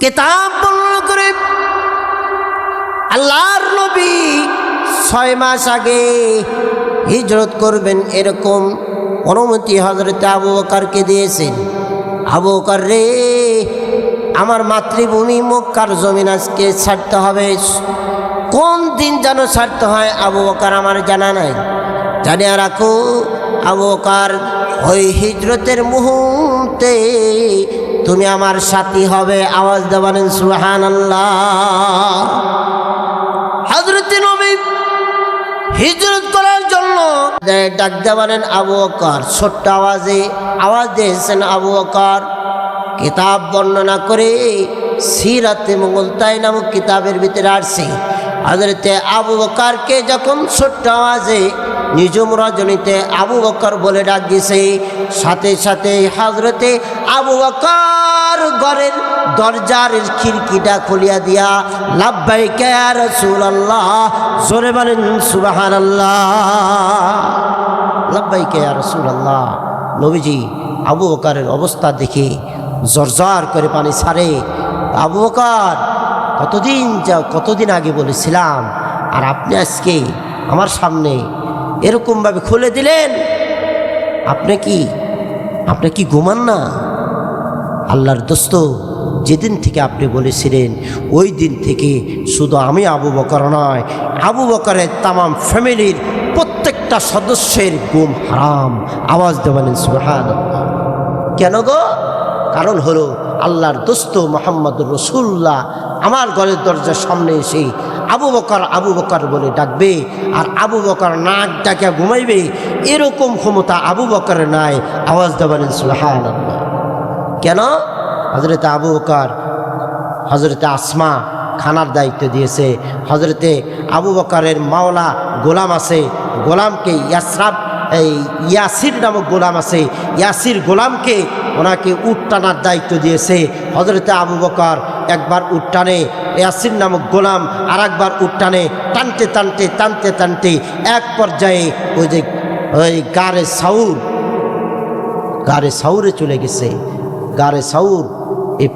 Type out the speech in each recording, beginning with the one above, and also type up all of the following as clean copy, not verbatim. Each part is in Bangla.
কিতাব বর্ণনা করে আল্লাহর নবী 6 মাস আগে হিজরত করবেন এরকম অনুমতি হযরত আবু বকরকে দিয়েছেন। আবু বকর রে, আমার মাতৃভূমি মক্কার জমিন আজকে ছাড়তে হবে। কোন দিন যেন ছাড়তে হয় আবু বকর আমার জানা নাই। জানিয়া রাখো, আবু বকর ওই হিজরতের মুহূর্তে তুমি আমার সাথী হবে। আওয়াজ দেবেন সুবহানাল্লাহ। হযরত নবী হিজরত করার জন্য ডাক দেবেন আবু বকর। ছোট্ট আওয়াজে আওয়াজ দিয়েছেন আবু বকর। কিতাব বর্ণনা করে সিরাতে মুগলতাই নামক কিতাবের ভিতরে আসছে, হযরতে আবু বকরকে যখন ছোট্ট আওয়াজে নিজুম রজনীতে আবু বকর বলে ডাক দিয়েছে, সাথে সাথে হযরতে আবু বকর ঘরের দরজার খিড়কিটা খুলিয়া দিয়া লাব্বাইকা ইয়া রাসূলুল্লাহ, জোরে বলেন সুবহানাল্লাহ, লাব্বাইকা ইয়া রাসূলুল্লাহ। নবীজি আবু বকরের অবস্থা দেখে জরজর করে পানি ছাড়ে। আবু বকর, কতদিন আগে বলেছিলাম, আর আপনি আজকে আমার সামনে এরকমভাবে খুলে দিলেন। আপনি কি ঘুমান না? আল্লাহর দোস্ত, যেদিন থেকে আপনি বলেছিলেন ওই দিন থেকে শুধু আমি আবু বকর নয়, আবু বকরের তামাম ফ্যামিলির প্রত্যেকটা সদস্যের ঘুম হারাম। আওয়াজ দেবেন সুবহানাল্লাহ। কেন গো? কারণ হলো আল্লাহর দোস্ত মুহাম্মদুর রাসূলুল্লাহ আমার ঘরের দরজার সামনে এসে আবু বকর বলে ডাকবে, আর আবু বকর নাক ডাকে ঘুমাইবে, এরকম ক্ষমতা আবু বকরের নাই। আওয়াজ দেবেন সুবহানাল্লাহ। কেন? হযরতে আবু বকর হযরতে আসমা খানার দায়িত্ব দিয়েছে। হযরতে আবু বকরের মাওলা গোলাম আছে, গোলামকে ইয়াসির নামক গোলাম আছে, ইয়াসির গোলামকে ওনাকে উট টানার দায়িত্ব দিয়েছে। হযরতে আবু বকর একবার উট টানে, ইয়াসির নামক গোলাম আর একবার উট টানে। টানতে এক পর্যায়ে ওই গারে সাউরে চলে গেছে। গারে সাউর এই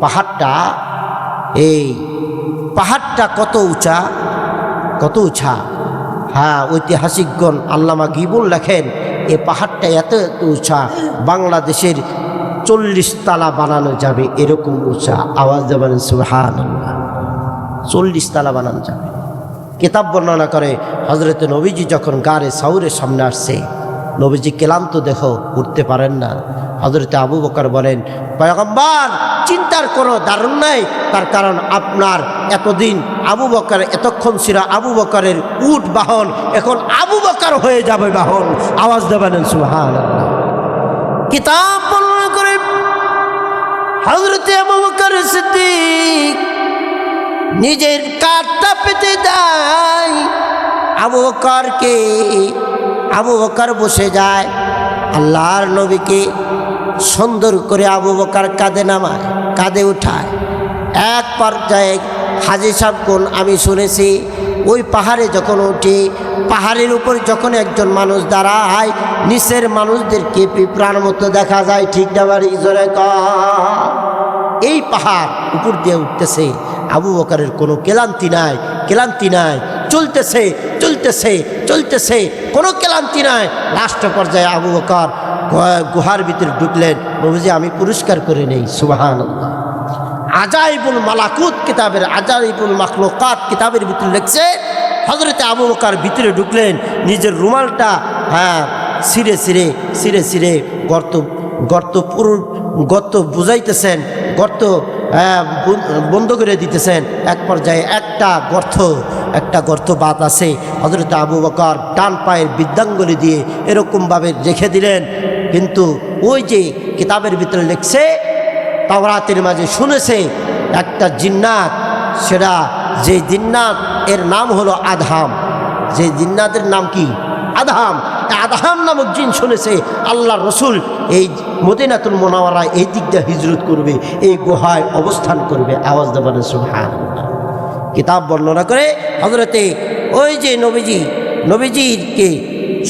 পাহাড়টা কত উঁচা। হ্যাঁ, ঐতিহাসিকগণ আল্লামা গিবুল লেখেন এই পাহাড়টা এত উঁচা, বাংলাদেশের 40 তালা বানানো যাবে এরকম উঁচা। আওয়াজ দেবেন সুবহানাল্লাহ। 40 তালা বানানো যাবে। কিতাব বর্ণনা করে হযরতে নবীজি যখন গারে সাউরের সামনে আসছে, নবীজি ক্লান্ত দেহ, উঠতে পারেন না। হযরতে আবু বকর বলেন, পয়গম্বর, চিন্তার কোনো দারুণ নাই, তার কারণ আপনার এতদিন আবু বকর এতক্ষণ ছিল আবু বকরের উট বাহন, এখন আবু বকর হয়ে যাবে বাহন। আওয়াজ দেবেন সুবহানাল্লাহ। কিতাব বর্ণনা করে হযরতে আবু বকর সিদ্দিক নিজের কাঁধটা পেতে দেয় আবু বকরকে। আবু বকর বসে যায়, আল্লাহর নবীকে সুন্দর করে আবু বকর কাঁধে উঠায়। এক পর্যায়ে হাজী সাহেবগণ আমি শুনেছি, ওই পাহাড়ে যখন উঠে, পাহাড়ের উপর যখন একজন মানুষ দাঁড়ায়, নিচের মানুষদেরকে পিঁপড়ার মতো দেখা যায়। ঠিক না বাড়ি জোরে কর। এই পাহাড় উপর দিয়ে উঠতেছে, আবু বকরের কোনো ক্লান্তি নাই, চলতেছে, কোনো ক্লান্তি নাই। লাস্ট পর্যায়ে আবু বকর গুহার ভিতরে ঢুকলেন। নবীজি, আমি পুরস্কার করে নেই। সুবহানাল্লাহ। আজাইবুল মালাকুত কিতাবের, আজাইবুল মাখলুকাত কিতাবের ভিতরে লিখছে, হযরতে আবু বকর ভিতরে ঢুকলেন, নিজের রুমালটা ছিঁড়ে গর্ত বুঝাইতেছেন, গর্ত বন্ধ করে দিতেছেন। এক পর্যায়ে একটা গর্ত বাত আছে, হযরতে আবু বকর ডান পায়ের বৃদ্ধাঙ্গুলি দিয়ে এরকমভাবে রেখে দিলেন। কিন্তু ওই যে কিতাবের ভিতরে লিখছে, তাওরাতের মাঝে শুনেছে একটা জিন্নাত, সেটা যে জিন্নাত এর নাম হলো আদহাম। যে জিন্নাতের নাম কি? আদহাম। আদহাম নামক জিন শুনেছে আল্লাহ রসুল এই মদিনাতুল মুনাওয়ারায় এই দিক দিয়ে হিজরত করবে, এই গুহায় অবস্থান করবে। আওয়াজ দেবেন সুবহানাল্লাহ। কিতাব বর্ণনা করে হযরতে ওই যে নবীজিকে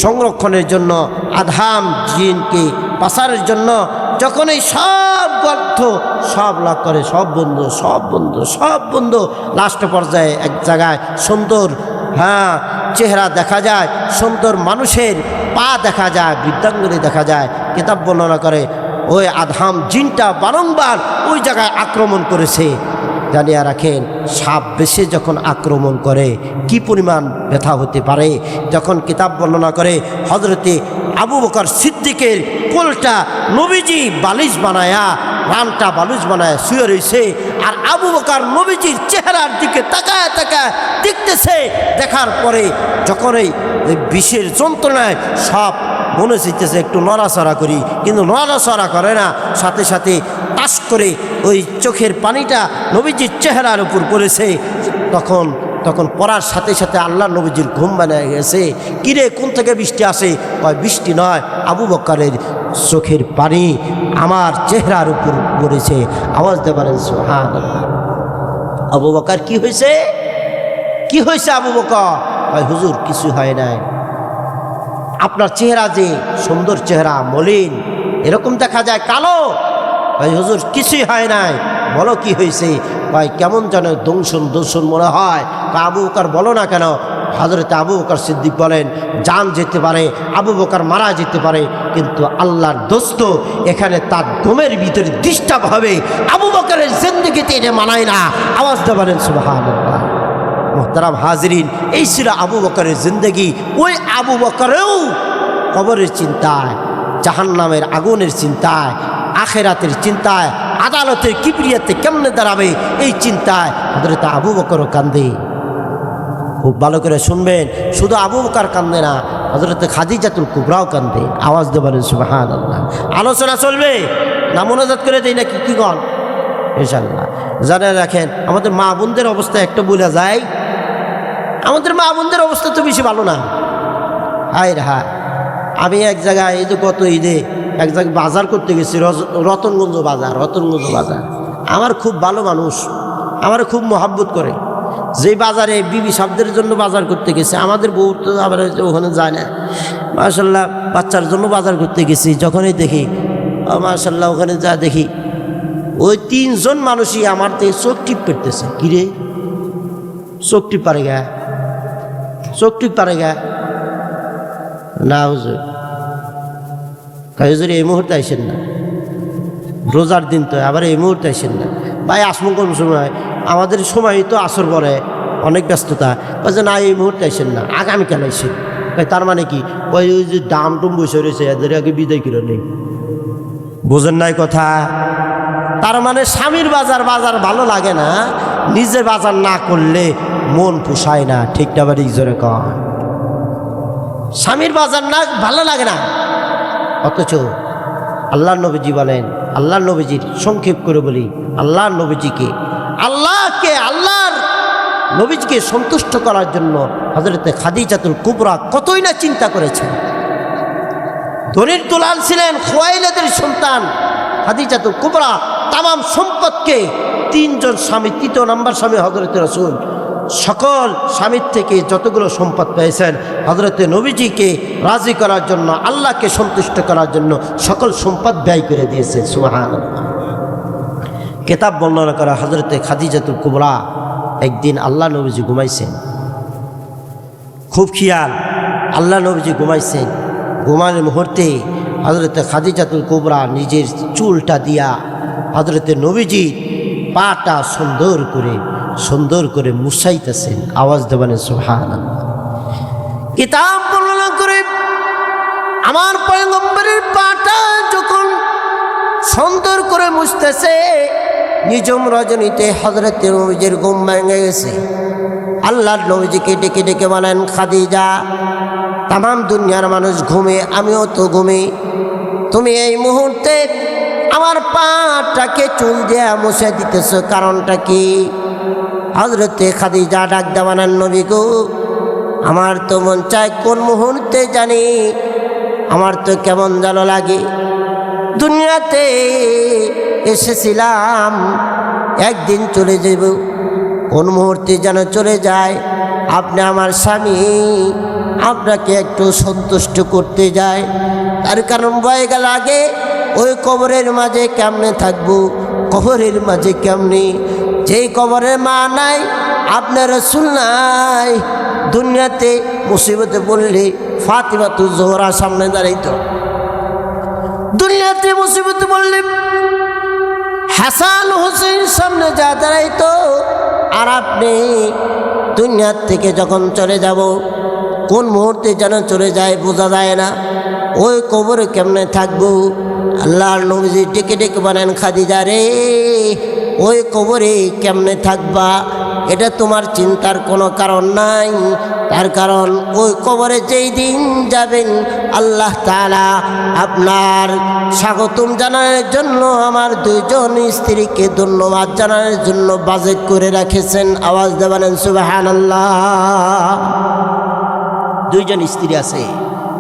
সংরক্ষণের জন্য, আদহাম জিনকে পাসারের জন্য যখন এই সব গর্থ সব লাভ করে, সব বন্ধ, সব বন্ধ, সব বন্ধ, লাস্ট পর্যায়ে এক জায়গায় সুন্দর চেহারা দেখা যায়, সুন্দর মানুষের পা দেখা যায়, বৃদ্ধাঙ্গুলি দেখা যায়। কিতাব বর্ণনা করে ওই আদহাম জিনটা বারংবার ওই জায়গায় আক্রমণ করেছে। জানিয়া রাখেন, সাপ বেশে যখন আক্রমণ করে কি পরিমাণ ব্যথা হতে পারে। যখন কিতাব বর্ণনা করে হযরতে আবু বকর সিদ্দিকের কোলটা নবীজি বালিশ বানায়া, রানটা বালিশ বানায় শুয়ে রয়েছে, আর আবু বকর নবীজির চেহারার দিকে তাকায় তাকায় দেখতেছে। দেখার পরে যখন এই বিষের যন্ত্রণায় সব মনে চাইতেছে একটু নড়াচড়া করি, কিন্তু নড়াচড়া করে না, সাথে সাথে টাস করে ওই চোখের পানিটা নবীজির চেহারার উপর পড়েছে। তখন পড়ার সাথে সাথে আল্লাহ নবীজির ঘুম বানিয়ে গেছে। কিরে, কোন থেকে বৃষ্টি আসে? ওই বৃষ্টি নয়, আবু বকরের চোখের পানি আমার চেহারার উপর পড়েছে। আওয়াজ দিয়ে বলেন সুবহানাল্লাহ। আবু বকর কি হয়েছে? কি হয়েছে আবু বকর? ওই হুজুর কিছু হয় নাই, আপনার চেহারা যে সুন্দর চেহারা, মলিন, এরকম দেখা যায় কালো। ভাই হুজুর কিছুই হয় নাই। বলো কি হয়েছে? ভাই কেমন যেন দংশন মনে হয়। আবু বকর বলো না কেন? হযরতে আবু বকর সিদ্দিক বলেন, জান যেতে পারে, আবু বকর মারা যেতে পারে, কিন্তু আল্লাহর দোস্ত এখানে তার দমের ভিতরে ডিস্টার্ব হবে। আবু বকরের জিন্দেগিতে এটা মানায় না। আওয়াজটা বলেন সুবহানাল্লাহ। মোহতারাম হাজরিন, এই ছিল আবু বকরের জিন্দেগি। ওই আবু বকরেও কবরের চিন্তায়, জাহান্নামের আগুনের চিন্তায়, আখেরাতের চিন্তায়, আদালতের কিবরিয়াতে কেমনে দাঁড়াবে এই চিন্তায় হযরত আবু বকরও কান্দে। খুব ভালো করে শুনবেন, শুধু আবু বকর কান্দে না, হযরত খাদিজাতুল কুবরাও কান্দে। আওয়াজ দিয়ে বলেন সুবহানাল্লাহ। আলোচনা চলবে না মোনাজাত করে দেই নাকি? কি গণ ইনশাআল্লাহ। জানা রাখেন, আমাদের মা বোনদের অবস্থা একটা বলে যায়, আমাদের মা বোনদের অবস্থা তো বেশি ভালো না। হায় রে হায়, আমি এক জায়গায় এই যে গত ঈদে এক জায়গায় বাজার করতে গেছি, রতনগঞ্জ বাজার। আমার খুব ভালো মানুষ, আমার খুব মহাব্বত করে। যে বাজারে বিবি সাবদের জন্য বাজার করতে গেছে, আমাদের বউ তো আবার ওখানে যায় না। মাশাআল্লাহ, বাচ্চার জন্য বাজার করতে গেছি। যখনই দেখি মাশাআল্লাহ, ওখানে যা দেখি ওই 3 জন মানুষই আমার থেকে চোখ টিপ পেতেছে। কিরে, চোখ টিপ পারে গা, চোখ টিপ পারে গা না হুজুর। হুজুর এই মুহূর্তে আইসেন না, রোজার দিন তো, আবার এই মুহূর্তে আইসেন না। ভাই আসমন কোন সময়? আমাদের সময় তো আসর পরে, অনেক ব্যস্ততা। বলছে না, এই মুহূর্তে আইসেন না, আগামীকাল আইসেন। ভাই তার মানে কি? ওই যে দাম টুম বসে রয়েছে, এদের আগে বিদায় করে নেই। বোঝেন নাই কথা? তার মানে স্বামীর বাজার ভালো লাগে না, নিজে বাজার না করলে মন পোষায় না। ঠিক না বাড়ি জোরে কয়? স্বামীর বাজার না ভালো লাগে না। অথচ আল্লাহর নবীজি বলেন, আল্লাহর নবীজির সংক্ষেপ করে বলি, আল্লাহর নবীজিকে সন্তুষ্ট করার জন্য হযরতে খাদিজাতুল কুবরা কতই না চিন্তা করেছেন। ধনির দুলাল ছিলেন, খুয়াইলিদের সন্তান খাদিজাতুল কুবরা। তামাম সম্পদকে 3 জন স্বামী, 3 নম্বর স্বামী হযরতে রাসূল, সকল স্বামীর থেকে যতগুলো সম্পদ পেয়েছেন হযরতে নবীজিকে রাজি করার জন্য, আল্লাহকে সন্তুষ্ট করার জন্য সকল সম্পদ ব্যয় করে দিয়েছে। সুবহানাল্লাহ। কিতাব বর্ণনা করা হযরতে খাদিজাতুল কুবরা একদিন আল্লাহ নবীজি ঘুমাইছেন, খুব খেয়াল, আল্লাহ নবীজি ঘুমাইছেন। ঘুমানোর মুহূর্তে হযরতে খাদিজাতুল কুবরা নিজের চুলটা দিয়া হযরতে নবীজি পাটা সুন্দর করে মুছাইতেছেন। আওয়াজ দেবেন সুবহানাল্লাহ। কিতাব বর্ণনা করে আমার পয়গম্বরের পাটা যখন সুন্দর করে মুছতেছে, নিজম রজনীতে হযরতে নবীজির ঘুম ভেঙে গেছে। আল্লাহর নবীজিকে ডেকে ডেকে বলেন, খাদিজা, তামাম দুনিয়ার মানুষ ঘুমে, আমিও তো ঘুমি, তুমি এই মুহূর্তে আমার পাটাকে চুল দিয়ে মুছে দিতেছ, কারণটা কি? হযরতে খাদিজা ডাক দেয়া বলেন, নবী গো, আমার তো মন চায় কোন মুহূর্তে জানি আমার তো কেমন যেন লাগে। দুনিয়াতে এসেছিলাম, একদিন চলে যাব, কোন মুহূর্তে যেন চলে যায়। আপনি আমার স্বামী, আপনাকে একটু সন্তুষ্ট করতে যায়, তার কারণ বয়ে লাগে ওই কবরের মাঝে কেমনে থাকবো, কবরের মাঝে কেমনে, যেই কবরের মা নাই, আপনার রাসূল নাই। দুনিয়াতে মুসিবতে পড়লে ফাতিমাতুজ জোহরা সামনে দাঁড়াইতো, দুনিয়াতে মুসিবতে পড়লে হাসান হোসেন সামনে যা দাঁড়াইতো। আর আপনি দুনিয়ার থেকে যখন চলে যাব, কোন মুহূর্তে যেন চলে যায় বোঝা যায় না। ওই কবরে কেমনে থাকবো? আল্লাহর নবীজি ডেকে ডেকে বলেন, খাদিজা রে, ওই কবরে কেমনে থাকবা? এটা তোমার চিন্তার কোনো কারণ নাই। তার কারণ ওই কবরে যেই দিন যাবেন, আল্লাহ তাআলা আপনার স্বাগতম জানানোর জন্য আমার দুইজন স্ত্রীকে ধন্যবাদ জানানোর জন্য বাজেট করে রেখেছেন। আওয়াজ দেবেন সুবহানাল্লাহ। দুইজন স্ত্রী আছে।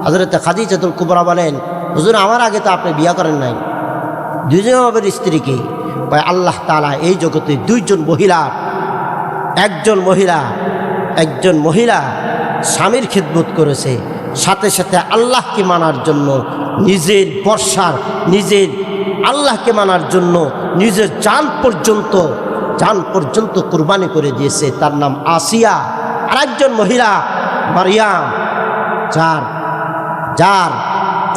হযরত খাদিজাতুল কুবরা বলেন, হুজুর আমার আগে তো আপনি বিয়ে করেন নাই, দুইজন আমার স্ত্রীকে। আল্লাহ তাআলা এই জগতে দুইজন মহিলা, একজন মহিলা স্বামীর খিদমত করেছে, সাথে সাথে আল্লাহকে মানার জন্য নিজের বর্ষার, নিজের আল্লাহকে মানার জন্য নিজের জান পর্যন্ত কুরবানি করে দিয়েছে। তার নাম আসিয়া। আর একজন মহিলা মারিয়াম, যার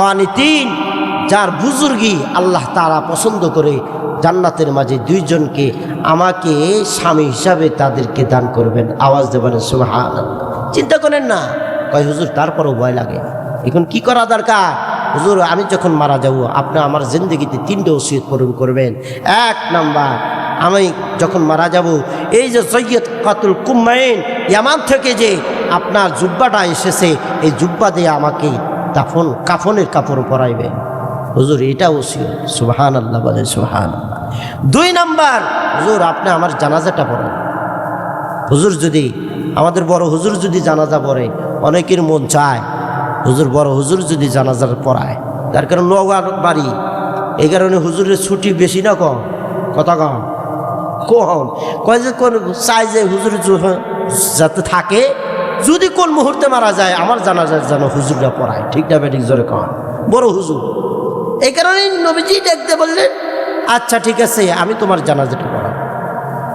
কানিতিন, যার বুজুর্গি আল্লাহ তাআলা পছন্দ করে জান্নাতের মাঝে দুইজনকে আমাকে স্বামী হিসাবে তাদেরকে দান করবেন। আওয়াজ দেবেন সুবহানাল্লাহ। চিন্তা করেন না, কয় হুজুর তারপরও ভয় লাগে, এখন কি করা দরকার? হুজুর আমি যখন মারা যাব, আপনি আমার জিন্দগিতে 3টে ওসিয়ত পূরণ করবেন। 1 নাম্বার, আমি যখন মারা যাব, এই যে সৈয়দাতুল কুম্মাইন ইয়ামান থেকে যে আপনার জুব্বাটা এসেছে, এই জুব্বা দিয়ে আমাকে কাফনের কাপড় পরাইবেন। হুজুর এটা ওসিয়ত। সুবহানাল্লাহ বলে সুবহানাল্লাহ। 2 নাম্বার, হুজুর আপনি আমার জানাজাটা পড়ান। হুজুর যদি আমাদের বড় হুজুর যদি জানাজা পড়ে, অনেকের মন চায় হুজুর বড় হুজুর যদি জানাজা পড়ায়, তার কারণ নওগাঁ বাড়ি, এই কারণে হুজুরের ছুটি বেশি না কম? কথা কম কয় যে কোন চাই যে হুজুর যাতে থাকে, যদি কোন মুহূর্তে মারা যায় আমার জানাজার যেন হুজুররা পড়ায়। ঠিক না বেঠিক? জোরে কম বড় হুজুর। এই কারণে নবীজি দেখতে বললেন, আচ্ছা ঠিক আছে, আমি তোমার জানাজাটা পড়াব।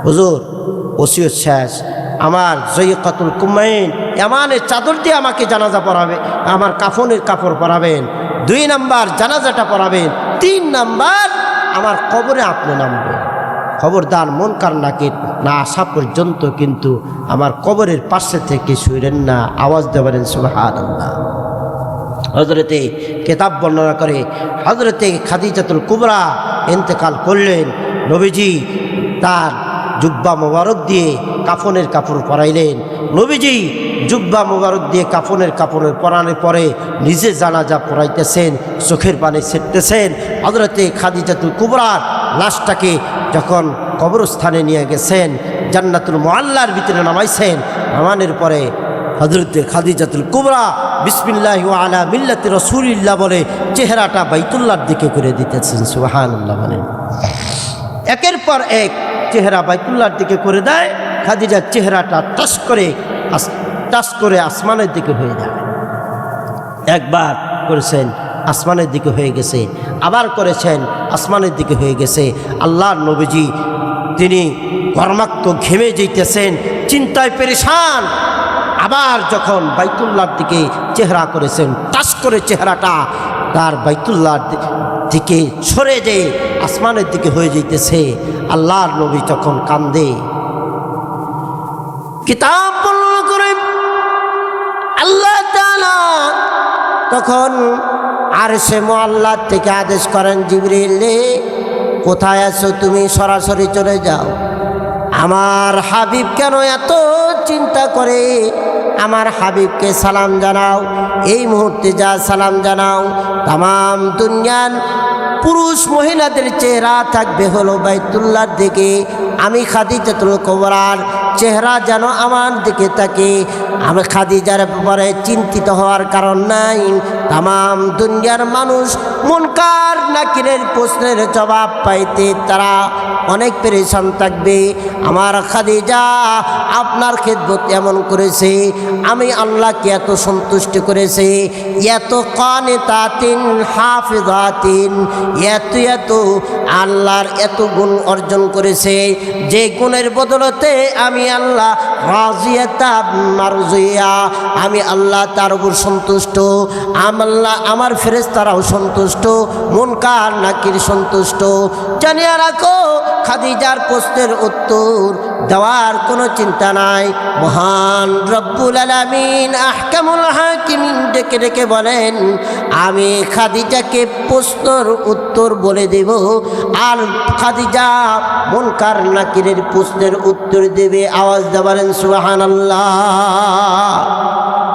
হুজুর ওসিয়ত শেষ, আমার সৈয়দাতুল কুম্মাইন ইয়ামানের চাদর দিয়ে আমাকে জানাজা পড়াবে, আমার কাফনের কাপড় পরাবেন। 2 নাম্বার জানাজাটা পড়াবেন। 3 নাম্বার, আমার কবরে আপনি নামবেন। খবরদার মুনকার নাকির না আসা পর্যন্ত কিন্তু আমার কবরের পাশে থেকে সইরেন না। আওয়াজ দেবেন সুবহানাল্লাহ। হযরতে কিতাব বর্ণনা করে হযরতে খাদিজাতুল কুবরা ইন্তেকাল করলেন। নবীজি তার জুব্বা মোবারক দিয়ে কাফনের কাপড় পরাইলেন। নবীজি জুব্বা মোবারক দিয়ে কাফনের কাপড় পরানোর পরে নিজে জানাজা পড়াইতেছেন, চোখের পানি ছেড়তেছেন। হযরতে খাদিজাতুল কুবরার লাশটাকে যখন কবরস্থানে নিয়ে গেছেন, জান্নাতুল মুআল্লার ভিতরে নামাইছেন। নামানোর পরে হযরতে খাদিজাতুল কুবরা বিসমিল্লাহি ওয়া আলা মিল্লাতি রাসূলিল্লাহ বলে চেহারাটা বাইতুল্লাহর দিকে করে দিতেছেন। সুবহানাল্লাহ। মানে একের পর এক চেহারা বাইতুল্লাহর দিকে করে দেয়। খাদিজার চেহারাটা টাস করে আসমানের দিকে হয়ে যায়। একবার করেছেন আসমানের দিকে হয়ে গেছে, আবার করেছেন আসমানের দিকে হয়ে গেছে। আল্লাহর নবীজি তিনি কর্মাক্ত ঘেমে যেতেছেন, চিন্তায় পেরেশান। আবার যখন বাইতুল্লাহর দিকে চেহারা করেছেন, টাস করে চেহারাটা তার বাইতুল্লাহর দিকে সরে যেয়ে আসমানের দিকে হয়ে যেতেছে। আল্লাহর নবী যখন কান্দে, কিতাব বর্ণনা করে আল্লাহ তাআলা তখন আরশে মুআল্লা থেকে আদেশ করেন, জিবরিল কোথায় আছো তুমি? সরাসরি চলে যাও। আমার হাবিব কেন এত চিন্তা করে? আমার হাবিবকে সালাম জানাও, এই মুহূর্তে যা সালাম জানাও। তামাম দুনিয়ার পুরুষ মহিলাদের চেহারা থাকবে হলো বাইতুল্লাহর দিকে। আমি খাদিজাতুল কুবরার চেহারা যেন আমার দিকে থাকে। আমি খাদিজার ব্যাপারে চিন্তিত হওয়ার কারণ নাই। তামাম দুনিয়ার মানুষ মুনকার নাকিরের প্রশ্নের জবাব পাইতে তারা অনেক পেরেশান থাকবে। আমার খাদিজা আপনার খেদমত এমন করেছে, আমি আল্লাহকে এত সন্তুষ্ট করেছে, এত কানিতাতিন হাফিজাতিন, এত আল্লাহর এত গুণ অর্জন করেছে, যে গুণের বদলতে আমি আল্লাহ রাজিয়াতা মারজিয়া, আমি আল্লাহ তার উপর সন্তুষ্ট, আল্লাহ আমার ফেরেশতারাও সন্তুষ্ট, মুনকার নাকির সন্তুষ্ট। জানিয়ে রাখো খাদিজার প্রশ্নের উত্তর দেওয়ার কোনো চিন্তা নাই। মহান রব্বুল আলামিন আহকামুল হাকিমিন ডেকে ডেকে বলেন, আমি খাদিজাকে প্রশ্নের উত্তর বলে দেব, আর খাদিজা মুনকার নাকিরের প্রশ্নের উত্তর দেবে। আওয়াজ দিয়ে বলেন সুবহানাল্লাহ।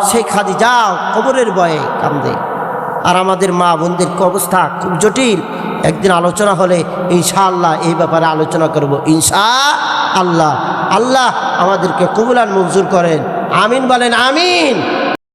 সেই খাদিজা কবরের ভয়ে কান্দে, আর আমাদের মা বোনদের অবস্থা খুব জটিল। একদিন আলোচনা হলে ইনশাআল্লাহ এই ব্যাপারে আলোচনা করব ইনশাআল্লাহ। আল্লাহ আমাদেরকে কবুল আর মঞ্জুর করেন, আমিন বলেন আমিন।